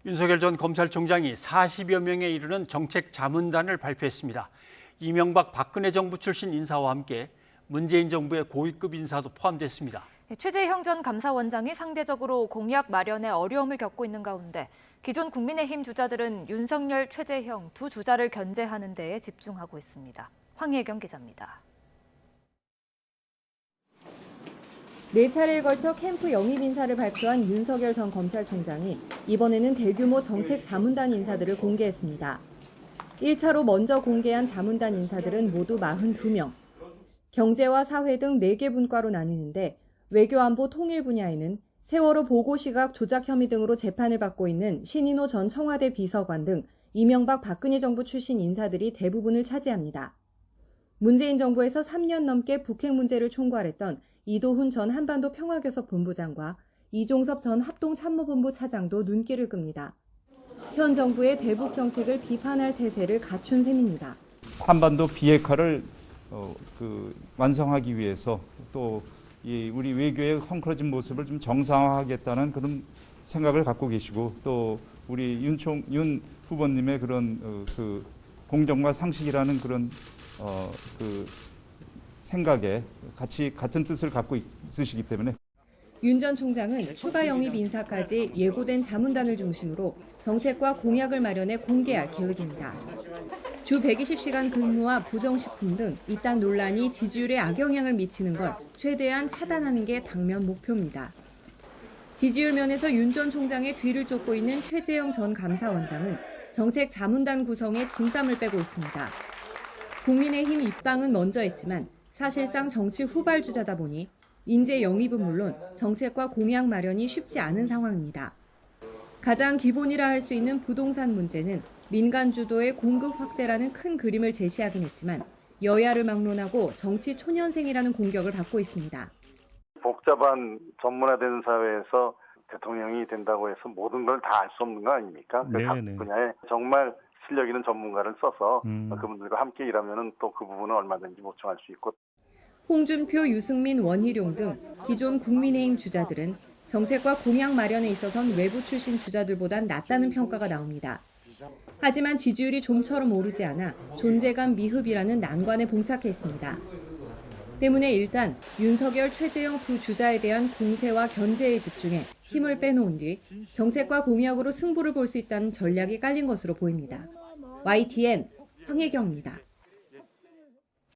윤석열 전 검찰총장이 40여 명에 이르는 정책 자문단을 발표했습니다. 이명박 박근혜 정부 출신 인사와 함께 문재인 정부의 고위급 인사도 포함됐습니다. 최재형 전 감사원장이 상대적으로 공약 마련에 어려움을 겪고 있는 가운데 기존 국민의힘 주자들은 윤석열, 최재형 두 주자를 견제하는 데에 집중하고 있습니다. 황혜경 기자입니다. 4차례에 걸쳐 캠프 영입 인사를 발표한 윤석열 전 검찰총장이 이번에는 대규모 정책 자문단 인사들을 공개했습니다. 1차로 먼저 공개한 자문단 인사들은 모두 42명. 경제와 사회 등 4개 분과로 나뉘는데 외교 안보 통일 분야에는 세월호 보고 시각 조작 혐의 등으로 재판을 받고 있는 신인호 전 청와대 비서관 등 이명박 박근혜 정부 출신 인사들이 대부분을 차지합니다. 문재인 정부에서 3년 넘게 북핵 문제를 총괄했던 이도훈 전 한반도 평화교섭 본부장과 이종섭 전 합동참모본부 차장도 눈길을 끕니다. 현 정부의 대북 정책을 비판할 태세를 갖춘 셈입니다. 한반도 비핵화를 완성하기 위해서 또 우리 외교의 헝클어진 모습을 좀 정상화하겠다는 그런 생각을 갖고 계시고 또 우리 윤 후보님의 그런 공정과 상식이라는 그런 생각에 같은 뜻을 갖고 있으시기 때문에 윤 전 총장은 추가 영입 인사까지 예고된 자문단을 중심으로 정책과 공약을 마련해 공개할 계획입니다. 주 120시간 근무와 부정식품 등 이딴 논란이 지지율에 악영향을 미치는 걸 최대한 차단하는 게 당면 목표입니다. 지지율 면에서 윤 전 총장의 뒤를 쫓고 있는 최재형 전 감사원장은 정책 자문단 구성에 진땀을 빼고 있습니다. 국민의힘 입당은 먼저 했지만 사실상 정치 후발주자다 보니 인재 영입은 물론 정책과 공약 마련이 쉽지 않은 상황입니다. 가장 기본이라 할 수 있는 부동산 문제는 민간 주도의 공급 확대라는 큰 그림을 제시하긴 했지만 여야를 막론하고 정치 초년생이라는 공격을 받고 있습니다. 복잡한 전문화된 사회에서 대통령이 된다고 해서 모든 걸 다 알 수 없는 거 아닙니까? 각 분야에 정말 실력 있는 전문가를 써서 그분들과 함께 일하면 또 그 부분은 얼마든지 보충할 수 있고. 홍준표, 유승민, 원희룡 등 기존 국민의힘 주자들은 정책과 공약 마련에 있어선 외부 출신 주자들보단 낫다는 평가가 나옵니다. 하지만 지지율이 좀처럼 오르지 않아 존재감 미흡이라는 난관에 봉착해 있습니다. 때문에 일단 윤석열, 최재형 두 주자에 대한 공세와 견제에 집중해 힘을 빼놓은 뒤 정책과 공약으로 승부를 볼 수 있다는 전략이 깔린 것으로 보입니다. YTN 황혜경입니다.